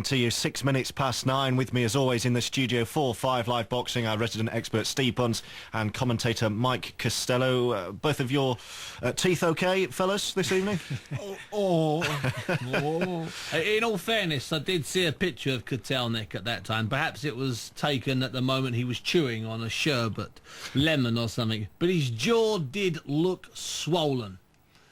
To you, 6 minutes past 9. With me as always in the studio for 5 Live Boxing, our resident expert Steve Bunce and commentator Mike Costello. Both of your teeth okay, fellas, this evening? In all fairness, I did see a picture of Kotelnik at that time. Perhaps it was taken at the moment he was chewing on a sherbet, lemon or something. But his jaw did look swollen.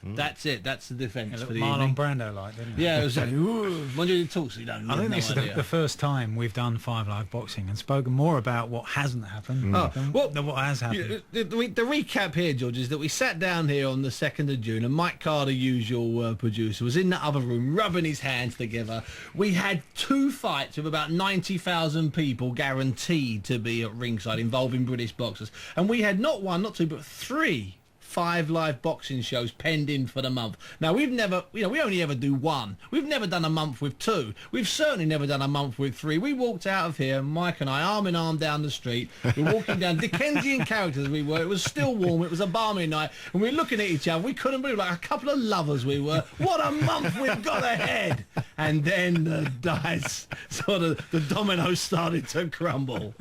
That's it. That's the defence for the Marlon evening. Brando-like, didn't it? Yeah, it was like, when you talk, so you don't. I think this idea. is the first time we've done 5 Live Boxing and spoken more about what hasn't happened than what has happened. The recap here, George, is that we sat down here on the 2nd of June and Mike Carter, usual producer, was in the other room rubbing his hands together. We had 2 fights with about 90,000 people guaranteed to be at ringside involving British boxers. And we had not 1, not 2, but 3 5 Live Boxing shows penned in for the month. Now, we've never, we only ever do 1. We've never done a month with 2. We've certainly never done a month with 3. We walked out of here, Mike and I, arm in arm down the street. We're walking down, Dickensian characters we were. It was still warm. It was a balmy night. And we were looking at each other. We couldn't believe, like a couple of lovers we were. What a month we've got ahead. And then the dice, sort of, the dominoes started to crumble.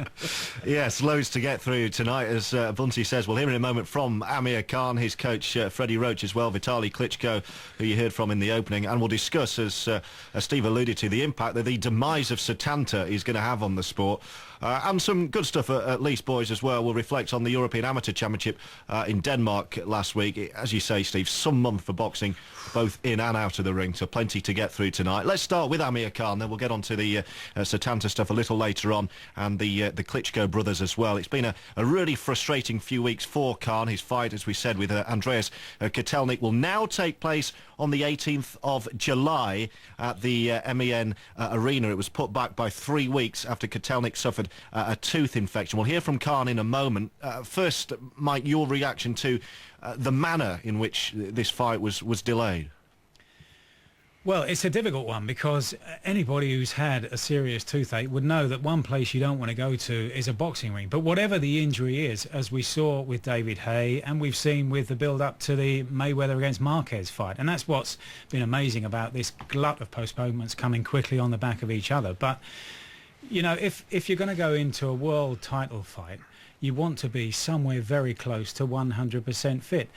Yes, loads to get through tonight, as Bunty says. We'll hear in a moment from Amir Khan, his coach Freddie Roach as well, Vitaly Klitschko, who you heard from in the opening, and we'll discuss, as Steve alluded to, the impact that the demise of Setanta is going to have on the sport. And some good stuff, at least, boys, as well. We'll reflect on the European Amateur Championship in Denmark last week. As you say, Steve, some month for boxing, both in and out of the ring, so plenty to get through tonight. Let's start with Amir Khan, then we'll get on to the Setanta stuff a little later on, and the Klitschko brothers as well. It's been a really frustrating few weeks for Khan. His fight, as we said, with Andreas Kotelnik will now take place on the 18th of July at the MEN Arena. It was put back by 3 weeks after Kotelnik suffered a tooth infection. We'll hear from Khan in a moment. First, Mike, your reaction to the manner in which this fight was delayed. Well, it's a difficult one because anybody who's had a serious toothache would know that one place you don't want to go to is a boxing ring. But whatever the injury is, as we saw with David Haye and we've seen with the build-up to the Mayweather against Marquez fight, and that's what's been amazing about this glut of postponements coming quickly on the back of each other. But, you know, if you're going to go into a world title fight, you want to be somewhere very close to 100% fit.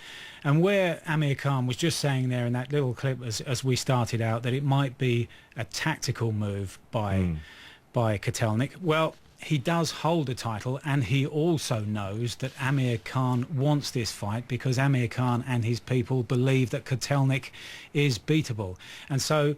And where Amir Khan was just saying there in that little clip as we started out that it might be a tactical move by Kotelnik, well, he does hold the title, and he also knows that Amir Khan wants this fight because Amir Khan and his people believe that Kotelnik is beatable. And so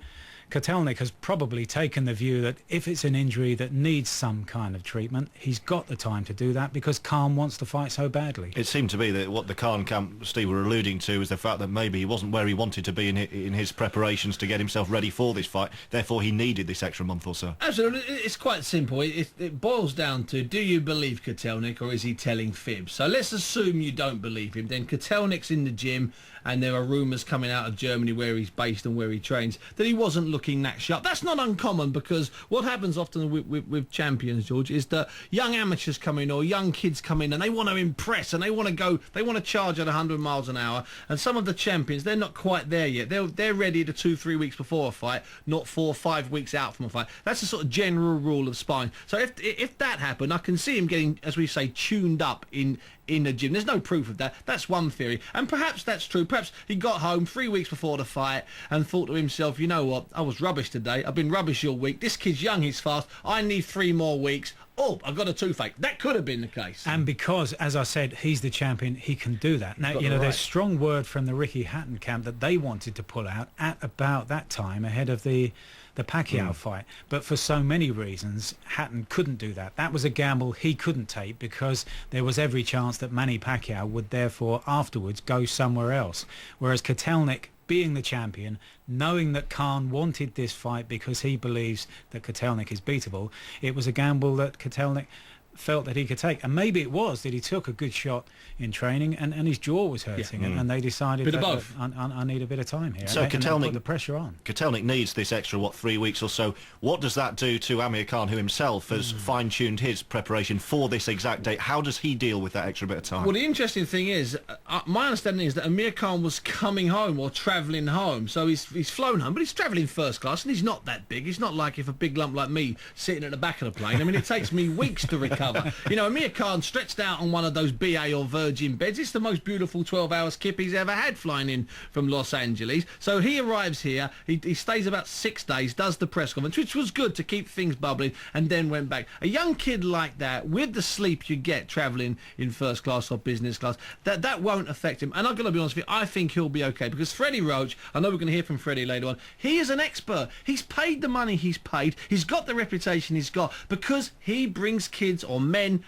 Kotelnik has probably taken the view that if it's an injury that needs some kind of treatment, he's got the time to do that because Khan wants to fight so badly. It seemed to be that what the Khan camp, Steve, were alluding to was the fact that maybe he wasn't where he wanted to be in his preparations to get himself ready for this fight. Therefore, he needed this extra month or so. Absolutely. It's quite simple. It boils down to, do you believe Kotelnik or is he telling fibs? So let's assume you don't believe him. Then Kotelnik's in the gym and there are rumours coming out of Germany where he's based and where he trains that he wasn't looking that sharp. That's not uncommon because what happens often with champions, George, is that young amateurs come in or young kids come in and they want to impress and they want to charge at 100 miles an hour, and some of the champions, they're not quite there yet. They're ready to 2-3 weeks before a fight, not 4 or 5 weeks out from a fight. That's the sort of general rule of sparring. So if that happened, I can see him getting, as we say, tuned up in the gym. There's no proof of that. That's one theory. And perhaps that's true. Perhaps he got home 3 weeks before the fight and thought to himself, you know what, I was rubbish today. I've been rubbish all week. This kid's young, he's fast. I need 3 more weeks. Oh, I've got a toothache. That could have been the case. And because, as I said, he's the champion, he can do that. Now, you know, there's strong word from the Ricky Hatton camp that they wanted to pull out at about that time ahead of the Pacquiao fight. But for so many reasons, Hatton couldn't do that. That was a gamble he couldn't take because there was every chance that Manny Pacquiao would therefore afterwards go somewhere else. Whereas Kotelnik, being the champion, knowing that Khan wanted this fight because he believes that Kotelnik is beatable, it was a gamble that Kotelnik felt that he could take. And maybe it was that he took a good shot in training and his jaw was hurting, and they decided Bit of that, both. I need a bit of time here. So and they Kotelnik, put the pressure on. Kotelnik needs this extra, 3 weeks or so. What does that do to Amir Khan, who himself has fine-tuned his preparation for this exact date? How does he deal with that extra bit of time? Well, the interesting thing is, my understanding is that Amir Khan was coming home or travelling home. So he's flown home, but he's travelling first class, and he's not that big. It's not like if a big lump like me sitting at the back of the plane. I mean, it takes me weeks to recover. You know, Amir Khan stretched out on one of those BA or Virgin beds. It's the most beautiful 12-hour skip he's ever had flying in from Los Angeles. So he arrives here, he stays about 6 days, does the press conference, which was good to keep things bubbling, and then went back. A young kid like that, with the sleep you get travelling in first class or business class, that won't affect him. And I'm going to be honest with you, I think he'll be okay, because Freddie Roach, I know we're going to hear from Freddie later on, he is an expert. He's paid the money he's paid. He's got the reputation he's got because he brings kids or men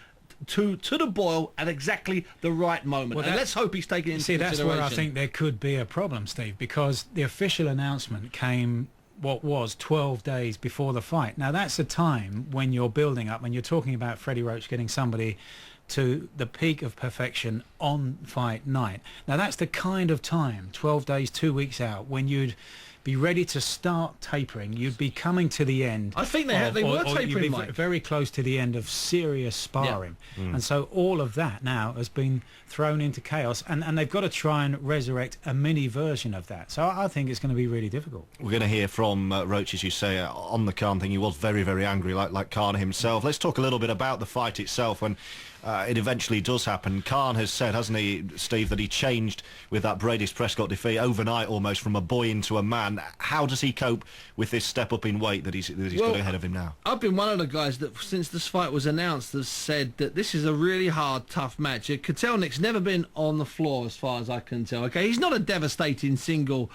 to the boil at exactly the right moment. And let's hope he's taking into consideration. That's where I think there could be a problem, Steve, because the official announcement came what was 12 days before the fight. Now that's a time when you're building up, when you're talking about Freddie Roach getting somebody to the peak of perfection on fight night. Now that's the kind of time, 12 days, 2 weeks out, when you'd be ready to start tapering. You'd be coming to the end. I think they were tapering, you'd be Mike. very close to the end of serious sparring. And so all of that now has been thrown into chaos, and they've got to try and resurrect a mini version of that. So I think it's going to be really difficult. We're going to hear from Roach, as you say, on the Khan thing. He was very, very angry, like Khan himself. Let's talk a little bit about the fight itself when it eventually does happen. Khan has said, hasn't he, Steve, that he changed with that Brady's Prescott defeat overnight, almost from a boy into a man. How does he cope with this step up in weight that he's got ahead of him now? I've been one of the guys that, since this fight was announced, has said that this is a really hard, tough match. Kotelnik's never been on the floor, as far as I can tell. Okay, he's not a devastating single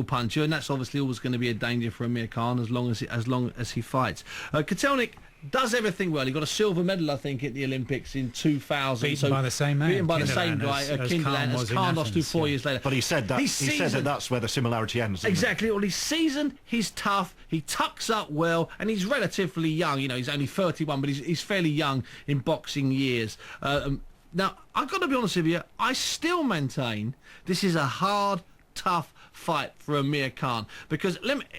puncher, and that's obviously always going to be a danger for Amir Khan as long as he fights. Kotelnik does everything well. He got a silver medal, I think, at the Olympics in 2000. Beaten by the same man. Beaten by the same guy, as Kinderland, as Khan lost to 4 years later. But he said that. He said that that's where the similarity ends. Exactly. Well, he's seasoned, he's tough, he tucks up well, and he's relatively young. You know, he's only 31, but he's fairly young in boxing years. Now, I've got to be honest with you, I still maintain this is a hard, tough fight for Amir Khan. Because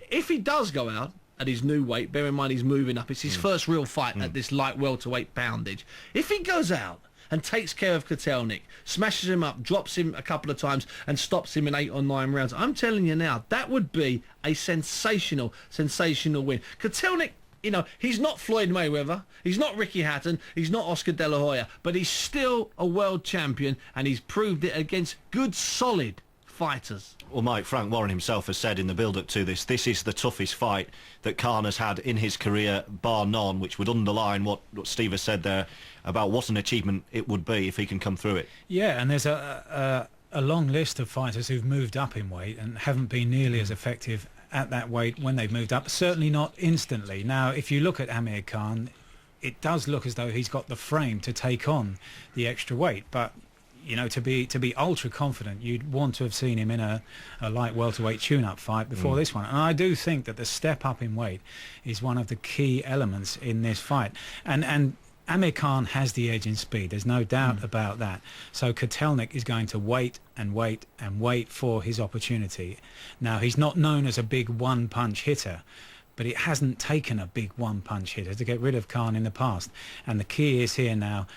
if he does go out at his new weight, bear in mind he's moving up, it's his first real fight at this light welterweight poundage. If he goes out and takes care of Kotelnik, smashes him up, drops him a couple of times and stops him in 8 or 9 rounds, I'm telling you now, that would be a sensational win. Kotelnik, you know, he's not Floyd Mayweather, he's not Ricky Hatton, he's not Oscar De La Hoya, but he's still a world champion, and he's proved it against good, solid fighters. Well, Mike, Frank Warren himself has said in the build-up to this is the toughest fight that Khan has had in his career, bar none, which would underline what Steve has said there about what an achievement it would be if he can come through it. Yeah, and there's a long list of fighters who've moved up in weight and haven't been nearly as effective at that weight when they've moved up, certainly not instantly. Now, if you look at Amir Khan, it does look as though he's got the frame to take on the extra weight, but you know, to be ultra confident, you'd want to have seen him in a light welterweight tune-up fight before this one. And I do think that the step up in weight is one of the key elements in this fight. And Amir Khan has the edge in speed. There's no doubt about that. So Kotelnik is going to wait and wait and wait for his opportunity. Now, he's not known as a big one-punch hitter, but it hasn't taken a big one-punch hitter to get rid of Khan in the past. And the key is here now.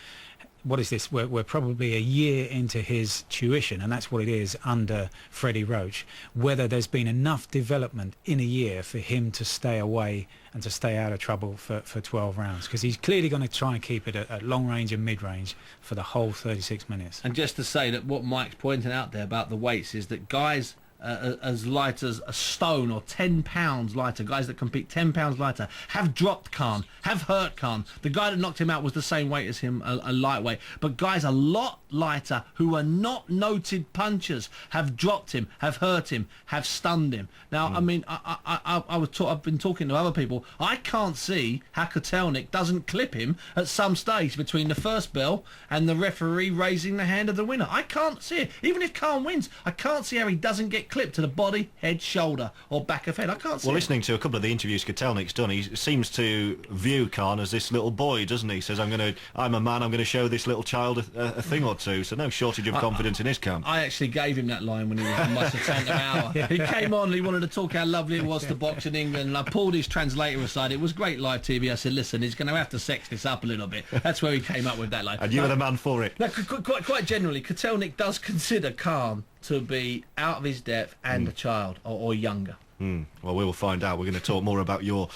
What is this? We're probably a year into his tuition, and that's what it is under Freddie Roach. Whether there's been enough development in a year for him to stay away and to stay out of trouble for 12 rounds, because he's clearly going to try and keep it at long range and mid range for the whole 36 minutes. And just to say that what Mike's pointing out there about the weights is that guys as light as a stone or 10 pounds lighter, guys that compete 10 pounds lighter, have dropped Khan, have hurt Khan. The guy that knocked him out was the same weight as him, a lightweight. But guys a lot lighter who are not noted punchers have dropped him, have hurt him, have stunned him. Now, I mean, I've been talking to other people. I can't see how Kotelnik doesn't clip him at some stage between the first bell and the referee raising the hand of the winner. I can't see it. Even if Khan wins, I can't see how he doesn't get clip to the body, head, shoulder, or back of head. I can't see Well, it. listening to a couple of the interviews Kotelnik's done, he seems to view Khan as this little boy, doesn't he? He says, I'm a man, I'm going to show this little child a thing or two. So no shortage of confidence in his camp. I actually gave him that line when he was on my Satanta hour. He came on, he wanted to talk how lovely it was to box in England, and I pulled his translator aside. It was great live TV. I said, listen, he's going to have to sex this up a little bit. That's where he came up with that line. And you were the man for it. No, quite generally, Kotelnik does consider Khan to be out of his depth and a child, or younger. Well, we will find out. We're going to talk more about your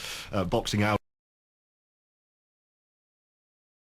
boxing hour.